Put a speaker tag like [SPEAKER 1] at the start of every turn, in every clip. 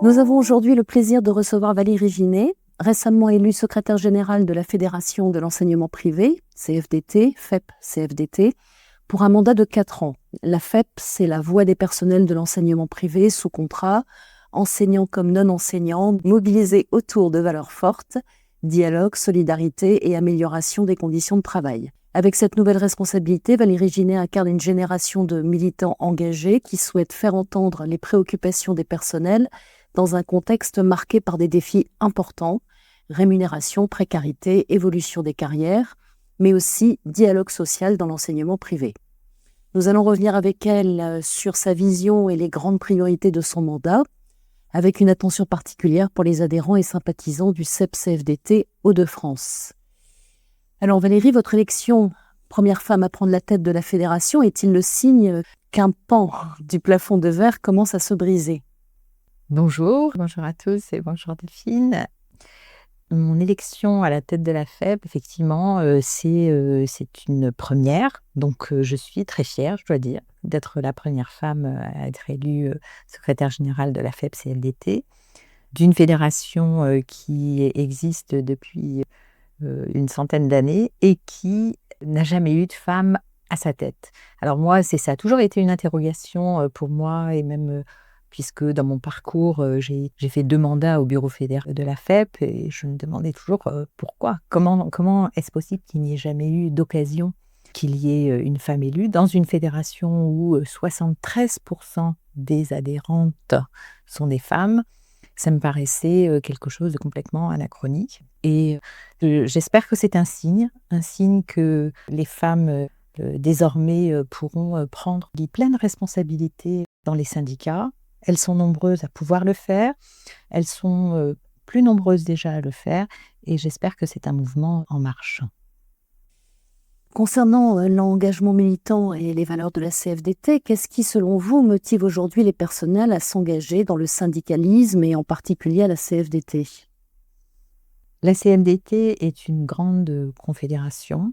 [SPEAKER 1] Nous avons aujourd'hui le plaisir de recevoir Valérie Ginet, récemment élue secrétaire générale de la Fédération de l'enseignement privé, CFDT, FEP-CFDT, pour un mandat de 4 ans. La FEP, c'est la voix des personnels de l'enseignement privé sous contrat, enseignants comme non-enseignants, mobilisés autour de valeurs fortes, dialogue, solidarité et amélioration des conditions de travail. Avec cette nouvelle responsabilité, Valérie Ginet incarne une génération de militants engagés qui souhaitent faire entendre les préoccupations des personnels dans un contexte marqué par des défis importants, rémunération, précarité, évolution des carrières, mais aussi dialogue social dans l'enseignement privé. Nous allons revenir avec elle sur sa vision et les grandes priorités de son mandat, avec une attention particulière pour les adhérents et sympathisants du CEP-CFDT Hauts-de-France. Alors Valérie, votre élection, première femme à prendre la tête de la fédération, est-il le signe qu'un pan du plafond de verre commence à se briser ?
[SPEAKER 2] Bonjour à tous et bonjour Delphine. Mon élection à la tête de la FEP, effectivement, c'est une première. Donc, je suis très fière, je dois dire, d'être la première femme à être élue secrétaire générale de la FEP-CFDT, d'une fédération qui existe depuis une centaine d'années et qui n'a jamais eu de femme à sa tête. Alors moi, ça a toujours été une interrogation pour moi et même puisque dans mon parcours, j'ai fait 2 mandats au bureau fédéral de la FEP et je me demandais toujours pourquoi, comment est-ce possible qu'il n'y ait jamais eu d'occasion qu'il y ait une femme élue dans une fédération où 73% des adhérentes sont des femmes. Ça me paraissait quelque chose de complètement anachronique. Et j'espère que c'est un signe que les femmes désormais pourront prendre les pleines responsabilités dans les syndicats. Elles sont nombreuses à pouvoir le faire, elles sont plus nombreuses déjà à le faire, et j'espère que c'est un mouvement en marche.
[SPEAKER 1] Concernant l'engagement militant et les valeurs de la CFDT, qu'est-ce qui, selon vous, motive aujourd'hui les personnels à s'engager dans le syndicalisme et en particulier à la CFDT ?
[SPEAKER 2] La CFDT est une grande confédération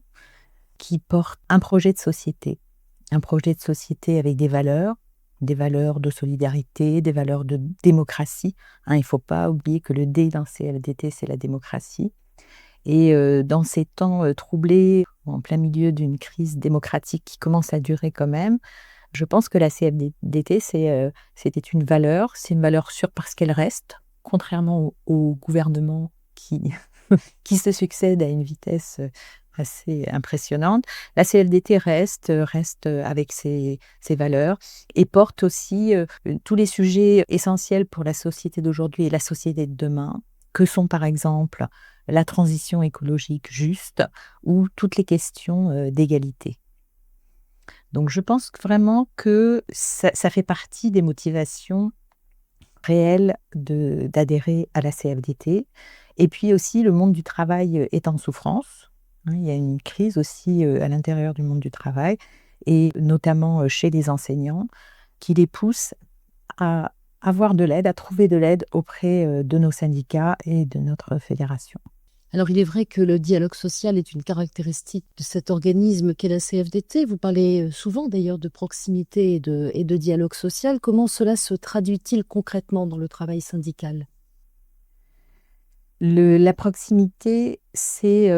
[SPEAKER 2] qui porte un projet de société avec des valeurs de solidarité, des valeurs de démocratie. Il ne faut pas oublier que le D dans CFDT, c'est la démocratie. Et dans ces temps troublés, en plein milieu d'une crise démocratique qui commence à durer quand même, je pense que la CFDT, c'était une valeur. C'est une valeur sûre parce qu'elle reste, contrairement au gouvernement qui se succède à une vitesse assez impressionnante. La CFDT reste avec ses valeurs et porte aussi tous les sujets essentiels pour la société d'aujourd'hui et la société de demain, que sont par exemple la transition écologique juste ou toutes les questions d'égalité. Donc je pense vraiment que ça fait partie des motivations réelles d'adhérer à la CFDT. Et puis aussi, le monde du travail est en souffrance. Il y a une crise aussi à l'intérieur du monde du travail, et notamment chez les enseignants, qui les pousse à avoir de l'aide, à trouver de l'aide auprès de nos syndicats et de notre fédération.
[SPEAKER 1] Alors, il est vrai que le dialogue social est une caractéristique de cet organisme qu'est la CFDT. Vous parlez souvent d'ailleurs de proximité et de dialogue social. Comment cela se traduit-il concrètement dans le travail syndical ?
[SPEAKER 2] La proximité, c'est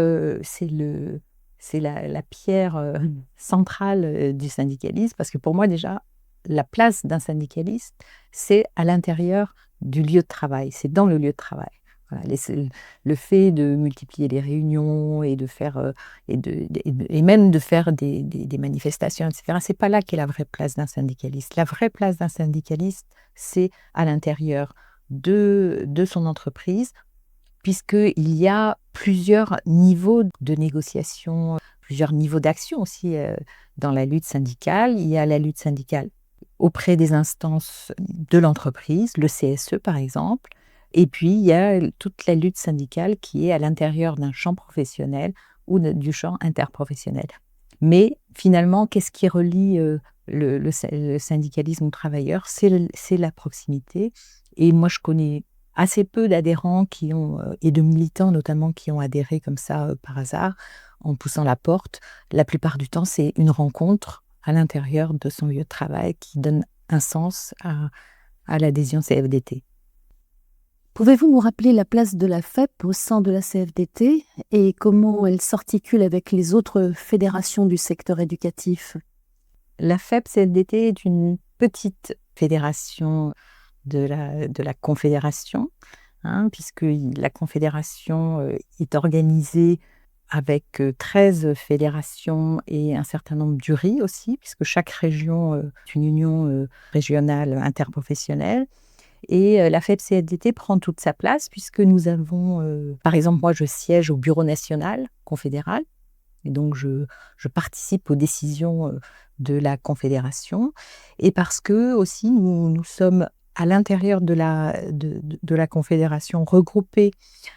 [SPEAKER 2] la pierre centrale du syndicalisme, parce que pour moi déjà, la place d'un syndicaliste, c'est à l'intérieur du lieu de travail, c'est dans le lieu de travail. Voilà, le fait de multiplier les réunions et de faire et même de faire des manifestations, etc. C'est pas là qu'est la vraie place d'un syndicaliste. La vraie place d'un syndicaliste, c'est à l'intérieur de son entreprise, puisqu'il y a plusieurs niveaux de négociation, plusieurs niveaux d'action aussi dans la lutte syndicale. Il y a la lutte syndicale auprès des instances de l'entreprise, le CSE par exemple, et puis il y a toute la lutte syndicale qui est à l'intérieur d'un champ professionnel ou du champ interprofessionnel. Mais finalement, qu'est-ce qui relie le syndicalisme aux travailleurs ? C'est la proximité. Et moi, je connais assez peu d'adhérents et de militants notamment qui ont adhéré comme ça par hasard, en poussant la porte. La plupart du temps, c'est une rencontre à l'intérieur de son lieu de travail qui donne un sens à l'adhésion CFDT.
[SPEAKER 1] Pouvez-vous nous rappeler la place de la FEP au sein de la CFDT et comment elle s'articule avec les autres fédérations du secteur éducatif?
[SPEAKER 2] La FEP-CFDT est une petite fédération de la Confédération, puisque la Confédération est organisée avec 13 fédérations et un certain nombre d'URI aussi, puisque chaque région est une union régionale interprofessionnelle. Et la FEP-CFDT prend toute sa place, puisque nous avons, par exemple, moi je siège au bureau national confédéral, et donc je participe aux décisions de la Confédération, et parce que aussi nous sommes à l'intérieur de la Confédération regroupés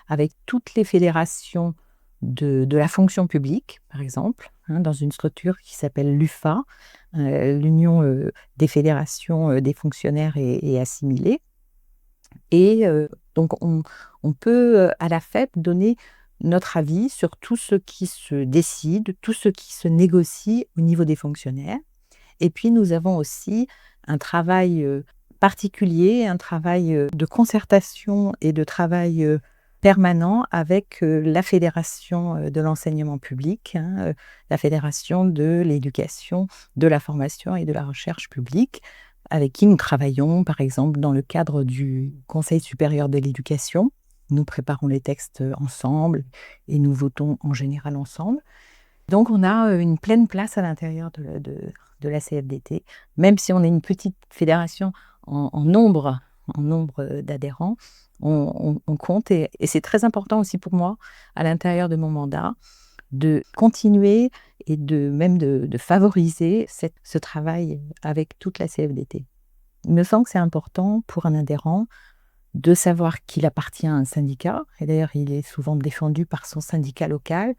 [SPEAKER 2] avec toutes les fédérations de la fonction publique, par exemple, dans une structure qui s'appelle l'UFA, l'Union des fédérations des fonctionnaires et assimilés. Et donc on peut à la FEP donner notre avis sur tout ce qui se décide, tout ce qui se négocie au niveau des fonctionnaires. Et puis nous avons aussi un travail particulier, un travail de concertation et de travail permanent avec la Fédération de l'enseignement public, la Fédération de l'éducation, de la formation et de la recherche publique, avec qui nous travaillons, par exemple, dans le cadre du Conseil supérieur de l'éducation. Nous préparons les textes ensemble et nous votons en général ensemble. Donc, on a une pleine place à l'intérieur de la CFDT, même si on est une petite fédération en nombre d'adhérents, on compte. Et c'est très important aussi pour moi, à l'intérieur de mon mandat, de continuer et de favoriser ce travail avec toute la CFDT. Il me semble que c'est important pour un adhérent de savoir qu'il appartient à un syndicat, et d'ailleurs il est souvent défendu par son syndicat local,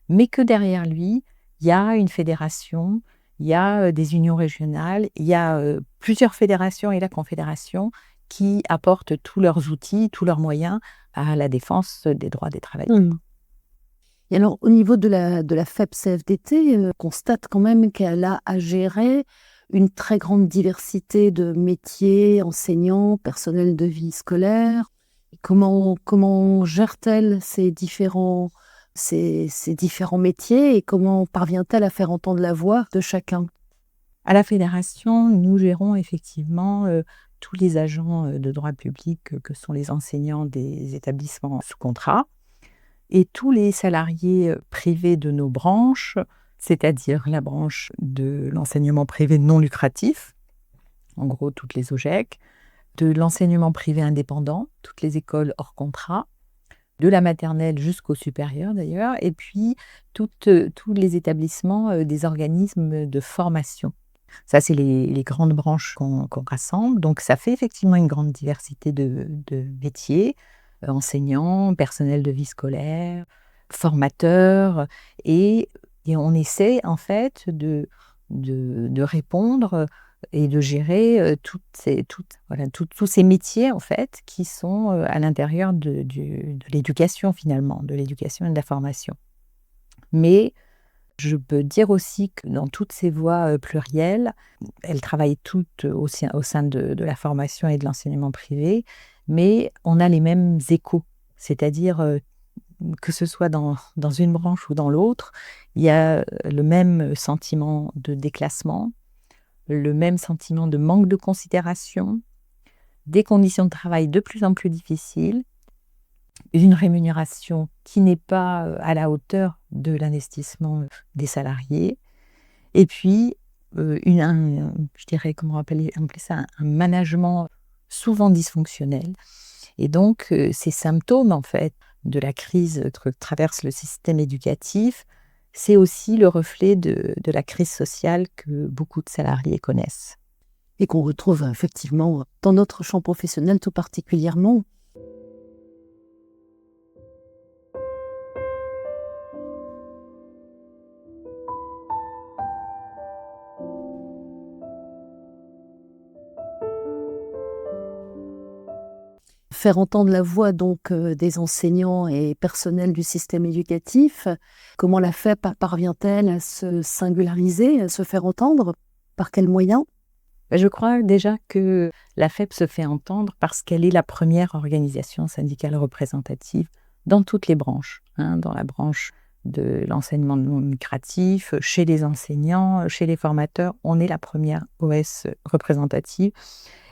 [SPEAKER 2] mais que derrière lui, il y a une fédération, il y a des unions régionales, il y a plusieurs fédérations et la Confédération qui apportent tous leurs outils, tous leurs moyens à la défense des droits des travailleurs.
[SPEAKER 1] Et alors, au niveau de la FEP-CFDT, on constate quand même qu'elle a à gérer une très grande diversité de métiers, enseignants, personnel de vie scolaire. Comment gère-t-elle ces différents métiers et comment parvient-elle à faire entendre la voix de chacun?
[SPEAKER 2] À la Fédération, nous gérons effectivement tous les agents de droit public que sont les enseignants des établissements sous contrat et tous les salariés privés de nos branches, c'est-à-dire la branche de l'enseignement privé non lucratif, en gros toutes les OGEC, de l'enseignement privé indépendant, toutes les écoles hors contrat, de la maternelle jusqu'au supérieur d'ailleurs, et puis tous les établissements des organismes de formation. Ça, c'est les grandes branches qu'on rassemble. Donc, ça fait effectivement une grande diversité de métiers, enseignants, personnel de vie scolaire, formateurs, et on essaie en fait de répondre et de gérer tous ces métiers en fait qui sont à l'intérieur de l'éducation finalement, de l'éducation et de la formation. Mais je peux dire aussi que dans toutes ces voies plurielles, elles travaillent toutes au sein de la formation et de l'enseignement privé, mais on a les mêmes échos, c'est-à-dire que ce soit dans une branche ou dans l'autre, il y a le même sentiment de déclassement, le même sentiment de manque de considération, des conditions de travail de plus en plus difficiles, une rémunération qui n'est pas à la hauteur de l'investissement des salariés, et puis je dirais, comment appeler ça, un management souvent dysfonctionnel. Et donc, ces symptômes, en fait, de la crise que traverse le système éducatif, c'est aussi le reflet de la crise sociale que beaucoup de salariés connaissent.
[SPEAKER 1] Et qu'on retrouve effectivement dans notre champ professionnel tout particulièrement. Faire entendre la voix donc des enseignants et personnels du système éducatif. Comment la FEP parvient-elle à se singulariser, à se faire entendre? Par quels moyens?
[SPEAKER 2] Je crois déjà que la FEP se fait entendre parce qu'elle est la première organisation syndicale représentative dans toutes les branches, hein, dans la branche de l'enseignement non lucratif, chez les enseignants, chez les formateurs. On est la première OS représentative.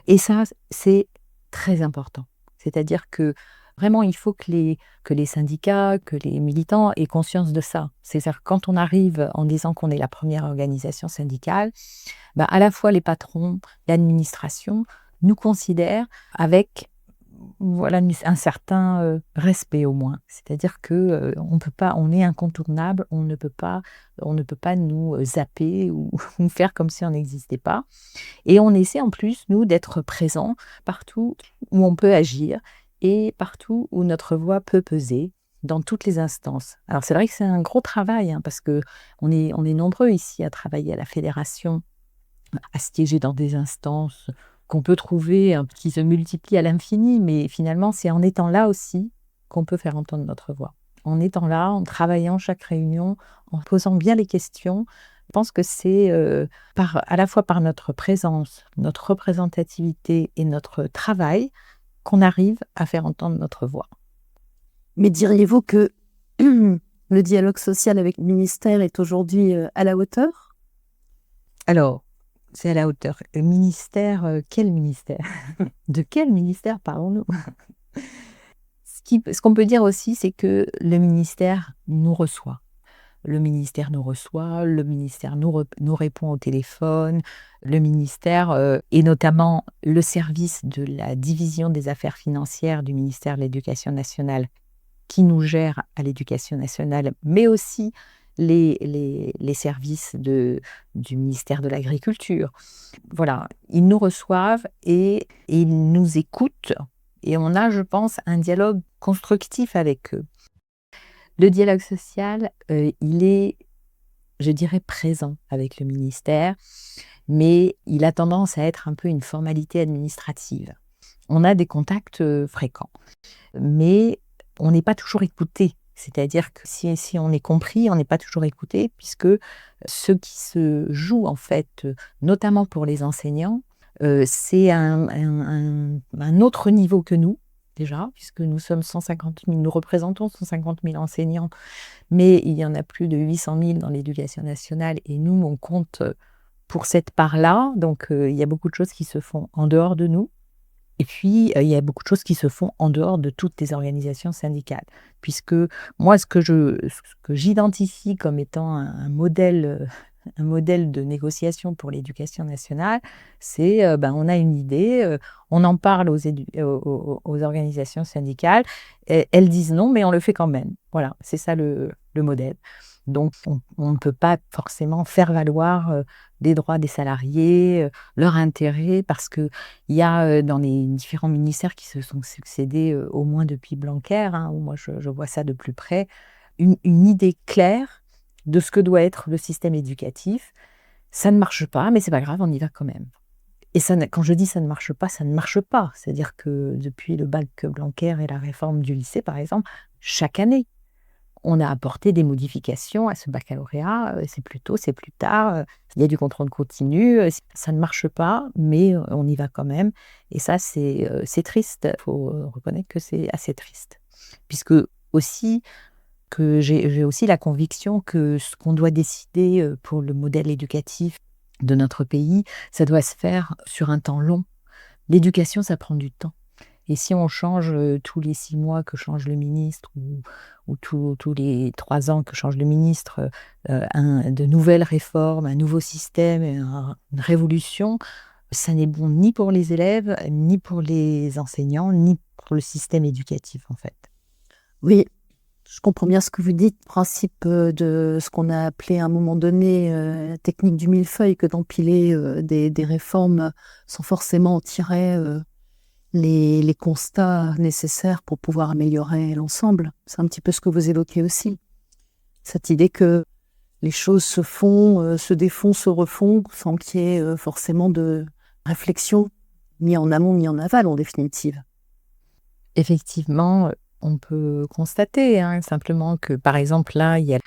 [SPEAKER 2] Et ça, c'est très important. C'est-à-dire que vraiment, il faut que les syndicats, que les militants aient conscience de ça. C'est-à-dire que quand on arrive en disant qu'on est la première organisation syndicale, à la fois les patrons, l'administration nous considèrent avec voilà, un certain respect au moins. C'est-à-dire que on peut pas, on est incontournable, on ne peut pas nous zapper ou ou faire comme si on n'existait pas. Et on essaie en plus, nous, d'être présents partout où on peut agir et partout où notre voix peut peser, dans toutes les instances. Alors c'est vrai que c'est un gros travail, hein, parce qu'on est nombreux ici à travailler à la fédération, à siéger dans des instances qu'on peut trouver, qui se multiplient à l'infini, mais finalement, c'est en étant là aussi qu'on peut faire entendre notre voix. En étant là, en travaillant chaque réunion, en posant bien les questions, je pense que c'est à la fois par notre présence, notre représentativité et notre travail qu'on arrive à faire entendre notre voix.
[SPEAKER 1] Mais diriez-vous que le dialogue social avec le ministère est aujourd'hui à la hauteur?
[SPEAKER 2] Alors, c'est à la hauteur. Le ministère, quel ministère? De quel ministère parlons-nous? Ce qu'on peut dire aussi, c'est que le ministère nous reçoit. Le ministère nous reçoit, le ministère nous répond au téléphone, le ministère, et notamment le service de la division des affaires financières du ministère de l'Éducation nationale, qui nous gère à l'Éducation nationale, mais aussi les services du ministère de l'Agriculture. Voilà, ils nous reçoivent et ils nous écoutent et on a, je pense, un dialogue constructif avec eux. Le dialogue social, il est, je dirais, présent avec le ministère, mais il a tendance à être un peu une formalité administrative. On a des contacts fréquents, mais on n'est pas toujours écouté. C'est-à-dire que si on est compris, on n'est pas toujours écouté, puisque ce qui se joue, en fait, notamment pour les enseignants, c'est un autre niveau que nous, déjà, puisque nous représentons 150 000 enseignants, mais il y en a plus de 800 000 dans l'éducation nationale, et nous, on compte pour cette part-là. Donc, il y a beaucoup de choses qui se font en dehors de nous. Et puis, il y a beaucoup de choses qui se font en dehors de toutes les organisations syndicales. Puisque moi, ce que j'identifie comme étant un modèle de négociation pour l'éducation nationale, c'est on a une idée, on en parle aux organisations syndicales, et elles disent non, mais on le fait quand même. Voilà, c'est ça le modèle. Donc, on ne peut pas forcément faire valoir les droits des salariés, leur intérêt, parce qu'il y a dans les différents ministères qui se sont succédés, au moins depuis Blanquer, hein, où moi je vois ça de plus près, une idée claire de ce que doit être le système éducatif. Ça ne marche pas, mais c'est pas grave, on y va quand même. Et ça, quand je dis ça ne marche pas, ça ne marche pas. C'est-à-dire que depuis le bac Blanquer et la réforme du lycée, par exemple, chaque année, on a apporté des modifications à ce baccalauréat. C'est plus tôt, c'est plus tard. Il y a du contrôle continu. Ça ne marche pas, mais on y va quand même. Et ça, c'est triste. Il faut reconnaître que c'est assez triste. Puisque aussi, que j'ai aussi la conviction que ce qu'on doit décider pour le modèle éducatif de notre pays, ça doit se faire sur un temps long. L'éducation, ça prend du temps. Et si on change tous les 6 mois que change le ministre ou tous les 3 ans que change le ministre, de nouvelles réformes, un nouveau système, une révolution, ça n'est bon ni pour les élèves, ni pour les enseignants, ni pour le système éducatif, en fait.
[SPEAKER 1] Oui, je comprends bien ce que vous dites, principe de ce qu'on a appelé à un moment donné la technique du millefeuille, que d'empiler des réformes sans forcément en tirer les constats nécessaires pour pouvoir améliorer l'ensemble. C'est un petit peu ce que vous évoquez aussi. Cette idée que les choses se font, se défont, se refont, sans qu'il y ait forcément de réflexion, ni en amont, ni en aval, en définitive.
[SPEAKER 2] Effectivement, on peut constater simplement que, par exemple, là, il y a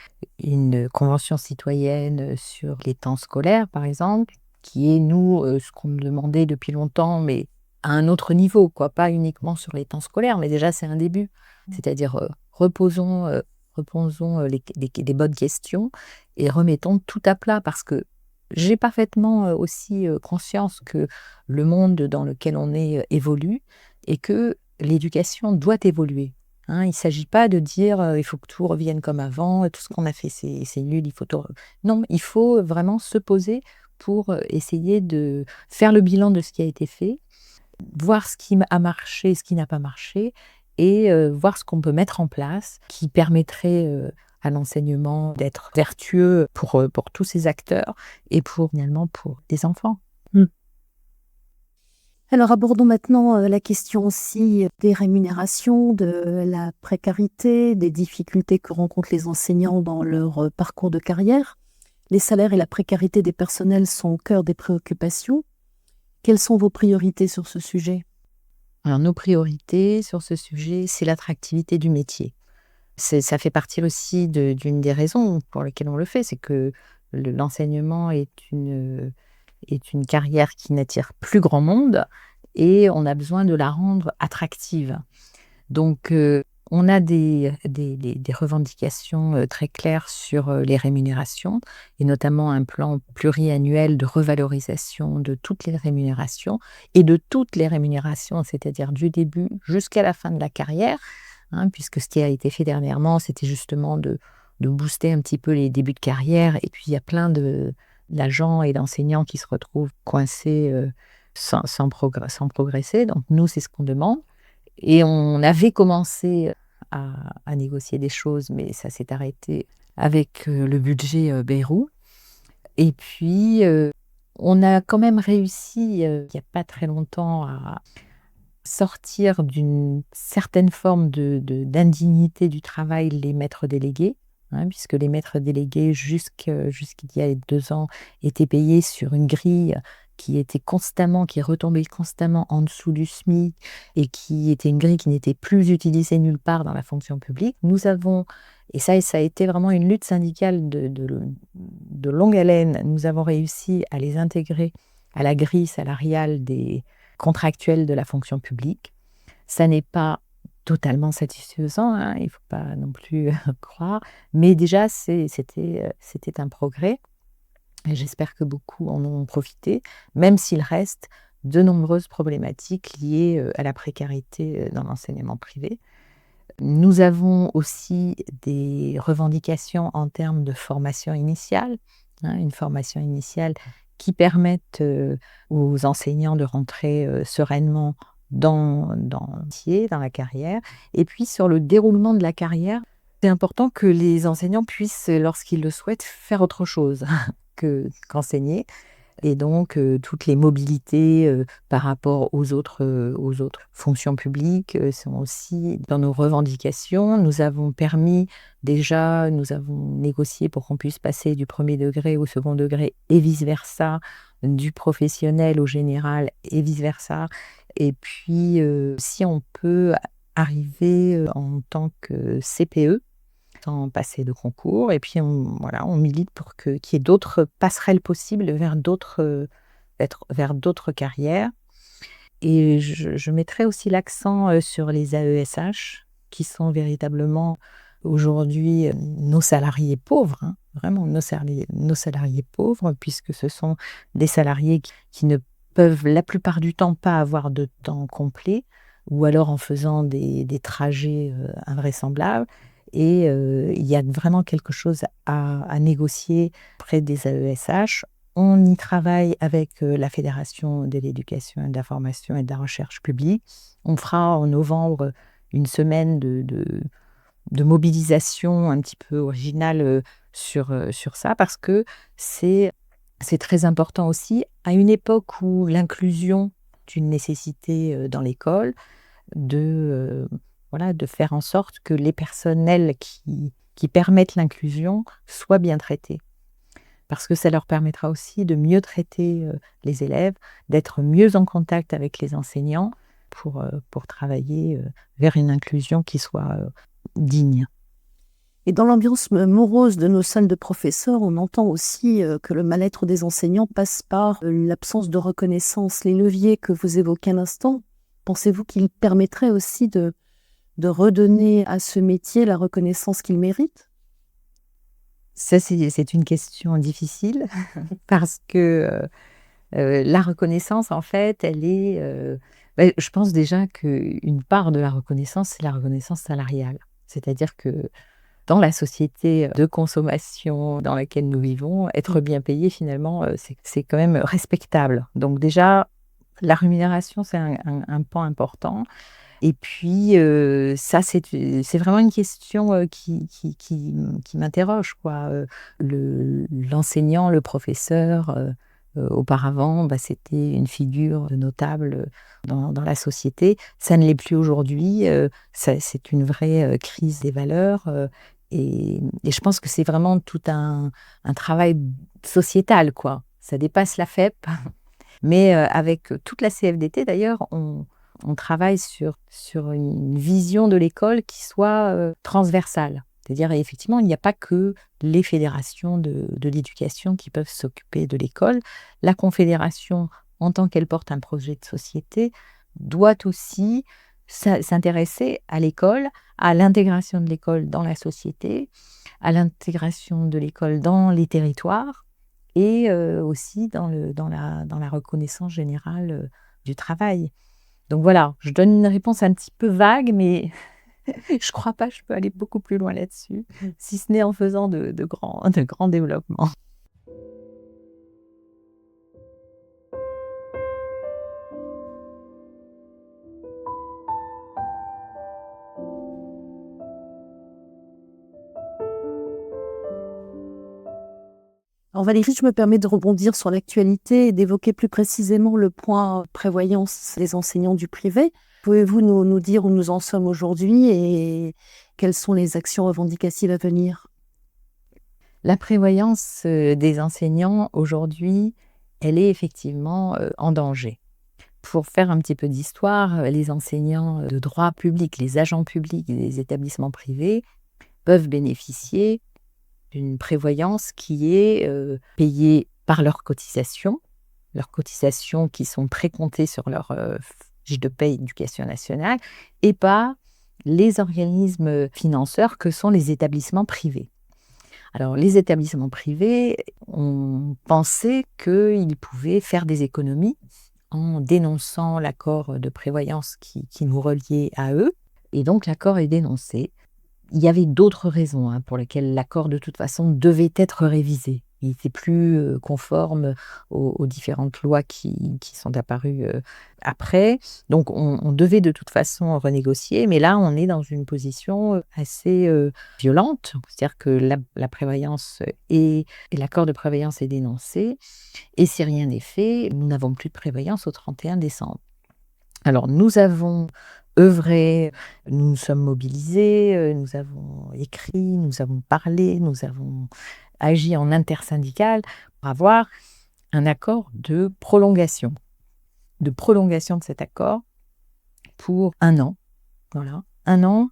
[SPEAKER 2] une convention citoyenne sur les temps scolaires, par exemple, qui est, nous, ce qu'on me demandait depuis longtemps, mais à un autre niveau, quoi, pas uniquement sur les temps scolaires, mais déjà c'est un début. C'est-à-dire reposons les bonnes questions et remettons tout à plat, parce que j'ai parfaitement aussi conscience que le monde dans lequel on est évolue et que l'éducation doit évoluer. Hein, il ne s'agit pas de dire il faut que tout revienne comme avant, tout ce qu'on a fait c'est nul, il faut tout. Non, il faut vraiment se poser pour essayer de faire le bilan de ce qui a été fait, voir ce qui a marché, ce qui n'a pas marché, et voir ce qu'on peut mettre en place qui permettrait à l'enseignement d'être vertueux pour tous ces acteurs et finalement pour des enfants.
[SPEAKER 1] Alors abordons maintenant la question aussi des rémunérations, de la précarité, des difficultés que rencontrent les enseignants dans leur parcours de carrière. Les salaires et la précarité des personnels sont au cœur des préoccupations. Quelles sont vos priorités sur ce sujet ?
[SPEAKER 2] Alors, nos priorités sur ce sujet, c'est l'attractivité du métier. Ça fait partie aussi d'une des raisons pour lesquelles on le fait, c'est que l'enseignement est une carrière qui n'attire plus grand monde et on a besoin de la rendre attractive. Donc, on a des revendications très claires sur les rémunérations, et notamment un plan pluriannuel de revalorisation de toutes les rémunérations, c'est-à-dire du début jusqu'à la fin de la carrière, hein, puisque ce qui a été fait dernièrement, c'était justement de booster un petit peu les débuts de carrière, et puis il y a plein d'agents et d'enseignants qui se retrouvent coincés sans progresser. Donc nous, c'est ce qu'on demande. Et on avait commencé à négocier des choses, mais ça s'est arrêté avec le budget Bayrou. Et puis, on a quand même réussi, il n'y a pas très longtemps, à sortir d'une certaine forme d'indignité du travail les maîtres délégués, hein, puisque les maîtres délégués, jusqu'il y a 2 ans, étaient payés sur une grille qui retombait constamment en dessous du SMIC, et qui était une grille qui n'était plus utilisée nulle part dans la fonction publique. Et ça a été vraiment une lutte syndicale de longue haleine, nous avons réussi à les intégrer à la grille salariale des contractuels de la fonction publique. Ça n'est pas totalement satisfaisant, hein, il ne faut pas non plus croire, mais déjà c'était un progrès. Et j'espère que beaucoup en ont profité, même s'il reste de nombreuses problématiques liées à la précarité dans l'enseignement privé. Nous avons aussi des revendications en termes de formation initiale, hein, une formation initiale qui permette aux enseignants de rentrer sereinement dans le métier, dans la carrière. Et puis sur le déroulement de la carrière, c'est important que les enseignants puissent, lorsqu'ils le souhaitent, faire autre chose qu'enseigner. Et donc, toutes les mobilités par rapport aux autres fonctions publiques sont aussi dans nos revendications. Nous avons négocié pour qu'on puisse passer du premier degré au second degré et vice-versa, du professionnel au général et vice-versa. Et puis, si on peut arriver en tant que CPE, sans passer de concours, et puis on milite pour qu'il y ait d'autres passerelles possibles vers d'autres carrières. Et je mettrai aussi l'accent sur les AESH, qui sont véritablement aujourd'hui nos salariés pauvres, hein, vraiment nos salariés pauvres, puisque ce sont des salariés qui ne peuvent la plupart du temps pas avoir de temps complet, ou alors en faisant des trajets invraisemblables. Et il y a vraiment quelque chose à négocier près des AESH. On y travaille avec la Fédération de l'éducation et de la formation et de la recherche publique. On fera en novembre une semaine de mobilisation un petit peu originale sur ça, parce que c'est très important aussi, à une époque où l'inclusion est une nécessité dans l'école, de faire en sorte que les personnels qui permettent l'inclusion soient bien traités. Parce que ça leur permettra aussi de mieux traiter les élèves, d'être mieux en contact avec les enseignants pour travailler vers une inclusion qui soit digne.
[SPEAKER 1] Et dans l'ambiance morose de nos salles de professeurs, on entend aussi que le mal-être des enseignants passe par l'absence de reconnaissance. Les leviers que vous évoquez un instant, pensez-vous qu'ils permettraient aussi de redonner à ce métier la reconnaissance qu'il mérite?
[SPEAKER 2] Ça, c'est une question difficile parce que la reconnaissance, en fait, elle est... je pense déjà qu'une part de la reconnaissance, c'est la reconnaissance salariale. C'est-à-dire que dans la société de consommation dans laquelle nous vivons, être bien payé, finalement, c'est quand même respectable. Donc déjà, la rémunération, c'est un pan important. Et puis, ça, c'est vraiment une question qui m'interroge, quoi. L'enseignant, le professeur, auparavant, c'était une figure notable dans la société. Ça ne l'est plus aujourd'hui. C'est une vraie crise des valeurs. Et je pense que c'est vraiment tout un travail sociétal, quoi. Ça dépasse la FEP. Mais avec toute la CFDT, d'ailleurs, on travaille sur une vision de l'école qui soit transversale. C'est-à-dire, effectivement, il n'y a pas que les fédérations de l'éducation qui peuvent s'occuper de l'école. La Confédération, en tant qu'elle porte un projet de société, doit aussi s'intéresser à l'école, à l'intégration de l'école dans la société, à l'intégration de l'école dans les territoires et aussi dans la reconnaissance générale du travail. Donc voilà, je donne une réponse un petit peu vague, mais je crois pas que je peux aller beaucoup plus loin là-dessus, si ce n'est en faisant de grands développements.
[SPEAKER 1] Alors Valérie, je me permets de rebondir sur l'actualité et d'évoquer plus précisément le point prévoyance des enseignants du privé. Pouvez-vous nous dire où nous en sommes aujourd'hui et quelles sont les actions revendicatives à venir?
[SPEAKER 2] La prévoyance des enseignants aujourd'hui, elle est effectivement en danger. Pour faire un petit peu d'histoire, les enseignants de droit public, les agents publics des établissements privés peuvent bénéficier d'une prévoyance qui est payée par leurs cotisations qui sont précomptées sur leur fiche de paie éducation nationale, et par les organismes financeurs que sont les établissements privés. Alors, les établissements privés ont pensé qu'ils pouvaient faire des économies en dénonçant l'accord de prévoyance qui nous reliait à eux, et donc l'accord est dénoncé. Il y avait d'autres raisons pour lesquelles l'accord, de toute façon, devait être révisé. Il n'était plus conforme aux différentes lois qui sont apparues après. Donc, on devait de toute façon renégocier. Mais là, on est dans une position assez violente. C'est-à-dire que la prévoyance et l'accord de prévoyance est dénoncé. Et si rien n'est fait, nous n'avons plus de prévoyance au 31 décembre. Alors, nous avons œuvré, nous nous sommes mobilisés, nous avons écrit, nous avons parlé, nous avons agi en intersyndical pour avoir un accord de prolongation de cet accord pour 1 an. Voilà, 1 an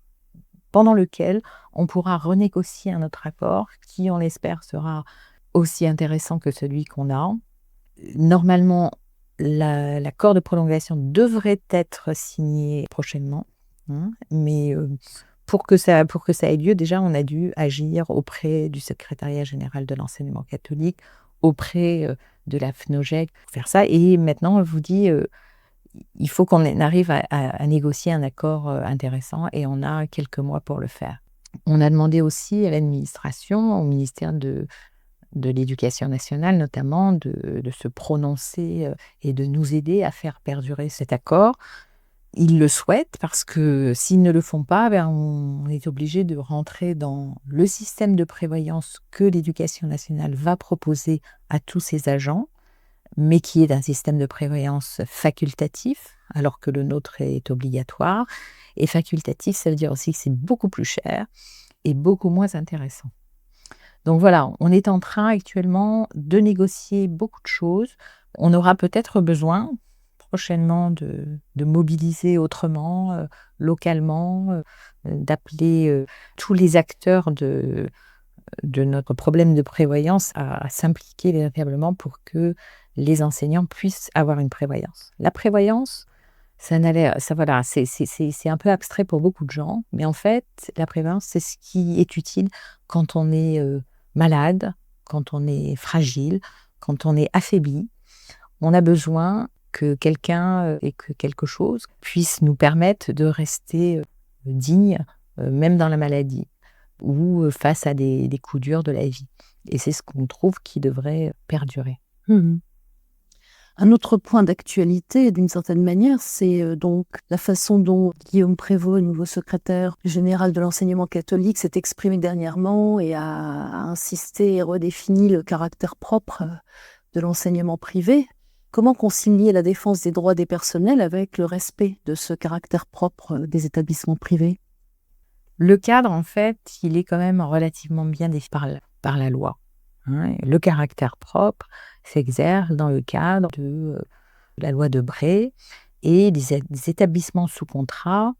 [SPEAKER 2] pendant lequel on pourra renégocier un autre accord qui, on l'espère, sera aussi intéressant que celui qu'on a. Normalement, l'accord de prolongation devrait être signé prochainement, mais pour que ça ait lieu, déjà, on a dû agir auprès du secrétariat général de l'enseignement catholique, auprès de la FNOGEC pour faire ça. Et maintenant, on vous dit, il faut qu'on arrive à négocier un accord intéressant, et on a quelques mois pour le faire. On a demandé aussi à l'administration, au ministère de l'Éducation nationale notamment, de se prononcer et de nous aider à faire perdurer cet accord. Ils le souhaitent parce que s'ils ne le font pas, on est obligé de rentrer dans le système de prévoyance que l'Éducation nationale va proposer à tous ses agents, mais qui est un système de prévoyance facultatif, alors que le nôtre est obligatoire. Et facultatif, ça veut dire aussi que c'est beaucoup plus cher et beaucoup moins intéressant. Donc voilà, on est en train actuellement de négocier beaucoup de choses. On aura peut-être besoin, prochainement de mobiliser autrement, localement, d'appeler tous les acteurs de notre problème de prévoyance à s'impliquer véritablement pour que les enseignants puissent avoir une prévoyance. La prévoyance, ça n'a l'air, ça voilà, c'est un peu abstrait pour beaucoup de gens, mais en fait, la prévoyance, c'est ce qui est utile quand on est malade, quand on est fragile, quand on est affaibli. On a besoin que quelqu'un et que quelque chose puisse nous permettre de rester digne, même dans la maladie ou face à des coups durs de la vie. Et c'est ce qu'on trouve qui devrait perdurer.
[SPEAKER 1] Mmh. Un autre point d'actualité, d'une certaine manière, c'est donc la façon dont Guillaume Prévost, le nouveau secrétaire général de l'enseignement catholique, s'est exprimé dernièrement et a insisté et redéfini le caractère propre de l'enseignement privé. Comment concilier la défense des droits des personnels avec le respect de ce caractère propre des établissements privés?
[SPEAKER 2] Le cadre, en fait, il est quand même relativement bien défini par la loi. Le caractère propre s'exerce dans le cadre de la loi de Bray et les établissements sous contrat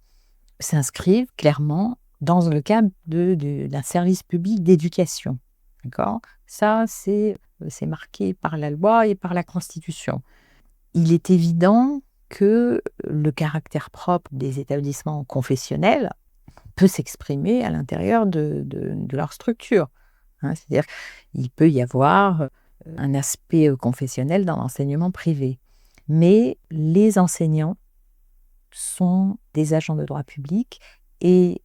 [SPEAKER 2] s'inscrivent clairement dans le cadre d'un service public d'éducation. D'accord ? Ça, c'est marqué par la loi et par la Constitution. Il est évident que le caractère propre des établissements confessionnels peut s'exprimer à l'intérieur de leur structure. C'est-à-dire qu'il peut y avoir un aspect confessionnel dans l'enseignement privé. Mais les enseignants sont des agents de droit public et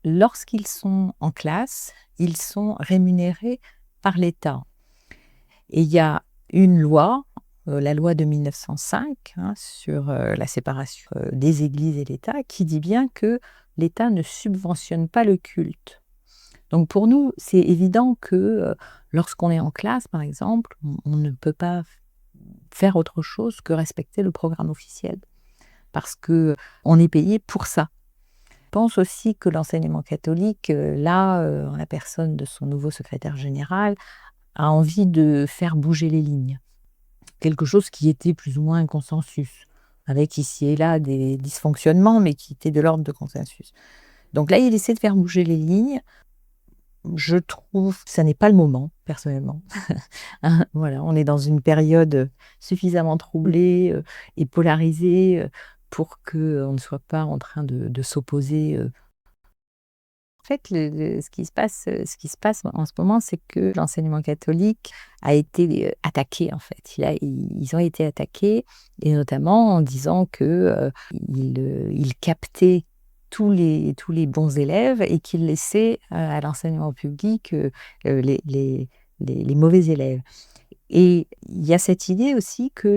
[SPEAKER 2] lorsqu'ils sont en classe, ils sont rémunérés par l'État. Et il y a une loi, la loi de 1905, sur la séparation des églises et l'État, qui dit bien que l'État ne subventionne pas le culte. Donc pour nous, c'est évident que lorsqu'on est en classe, par exemple, on ne peut pas faire autre chose que respecter le programme officiel, parce qu'on est payé pour ça. Je pense aussi que l'enseignement catholique, en la personne de son nouveau secrétaire général, a envie de faire bouger les lignes. Quelque chose qui était plus ou moins un consensus, avec ici et là des dysfonctionnements, mais qui était de l'ordre de consensus. Donc là, il essaie de faire bouger les lignes. Je trouve que ça n'est pas le moment, personnellement. Voilà, on est dans une période suffisamment troublée et polarisée pour qu'on ne soit pas en train de s'opposer. En fait, ce qui se passe en ce moment, c'est que l'enseignement catholique a été attaqué, en fait. Ils ont été attaqués, et notamment en disant qu'ils captaient tous les bons élèves et qu'ils laissaient à l'enseignement public les mauvais élèves. Et il y a cette idée aussi que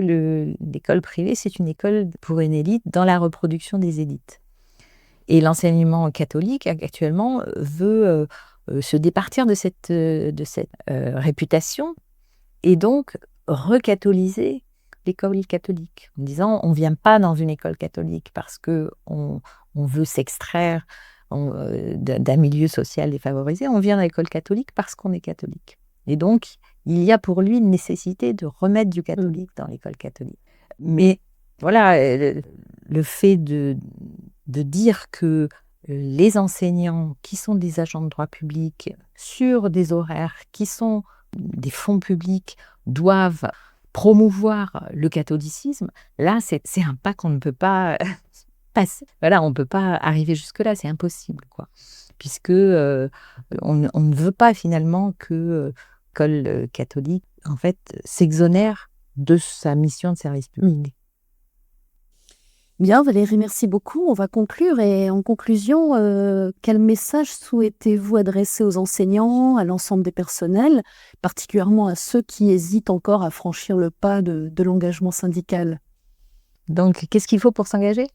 [SPEAKER 2] l'école privée, c'est une école pour une élite dans la reproduction des élites. Et l'enseignement catholique, actuellement, veut se départir de cette réputation et donc recatholiser l'école catholique, en disant on ne vient pas dans une école catholique parce qu'on veut s'extraire d'un milieu social défavorisé, on vient dans l'école catholique parce qu'on est catholique. Et donc, il y a pour lui une nécessité de remettre du catholique dans l'école catholique. Mais voilà, le fait de dire que les enseignants qui sont des agents de droit public sur des horaires qui sont des fonds publics doivent promouvoir le catholicisme, là, c'est un pas qu'on ne peut pas passer. Voilà, on ne peut pas arriver jusque-là, c'est impossible, quoi. Puisque on ne veut pas finalement que l'école catholique, en fait, s'exonère de sa mission de service public.
[SPEAKER 1] Bien, Valérie, merci beaucoup. On va conclure. Et en conclusion, quel message souhaitez-vous adresser aux enseignants, à l'ensemble des personnels, particulièrement à ceux qui hésitent encore à franchir le pas de l'engagement syndical?
[SPEAKER 2] Donc, qu'est-ce qu'il faut pour s'engager ?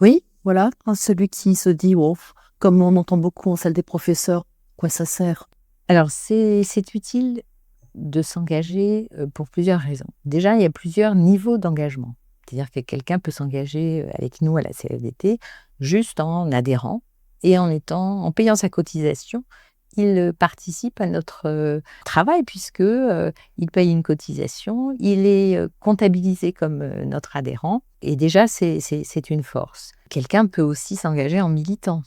[SPEAKER 1] Oui, voilà, celui qui se dit, oh, comme on entend beaucoup en salle des professeurs, quoi ça sert?
[SPEAKER 2] Alors, c'est utile de s'engager pour plusieurs raisons. Déjà, il y a plusieurs niveaux d'engagement. C'est-à-dire que quelqu'un peut s'engager avec nous à la CFDT juste en adhérant et en payant sa cotisation. il participe à notre travail puisque il paye une cotisation, il est comptabilisé comme notre adhérent et déjà c'est une force. Quelqu'un peut aussi s'engager en militant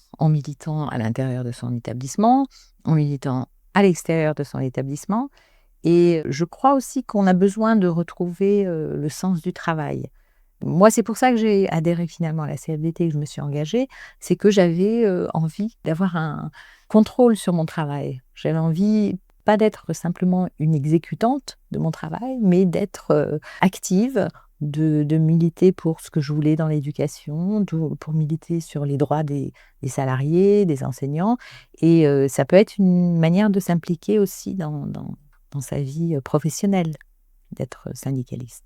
[SPEAKER 2] à l'intérieur de son établissement, en militant à l'extérieur de son établissement. Et je crois aussi qu'on a besoin de retrouver le sens du travail. Moi, c'est pour ça que j'ai adhéré finalement à la CFDT, que je me suis engagée, c'est que j'avais envie d'avoir un contrôle sur mon travail. J'avais envie, pas d'être simplement une exécutante de mon travail, mais d'être active, de militer pour ce que je voulais dans l'éducation, pour militer sur les droits des salariés, des enseignants. Et ça peut être une manière de s'impliquer aussi dans sa vie professionnelle, d'être syndicaliste.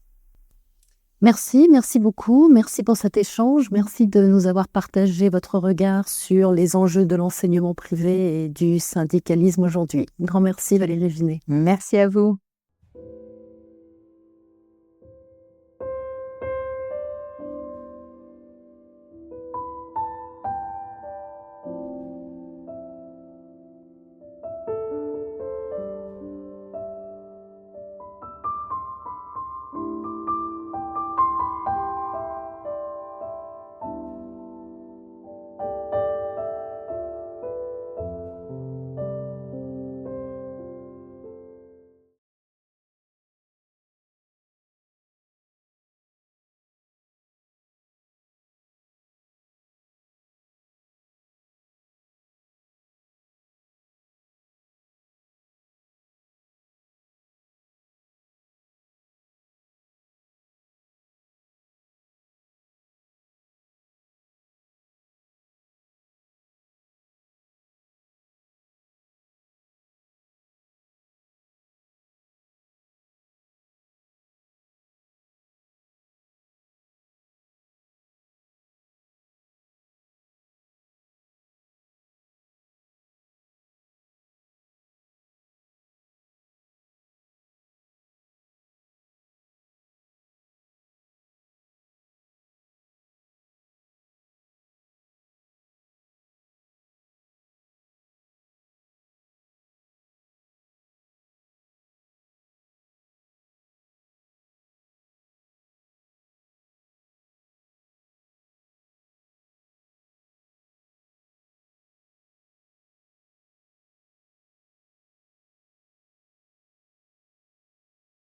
[SPEAKER 1] Merci beaucoup. Merci pour cet échange. Merci de nous avoir partagé votre regard sur les enjeux de l'enseignement privé et du syndicalisme aujourd'hui. Un grand merci Valérie Ginet.
[SPEAKER 2] Merci à vous.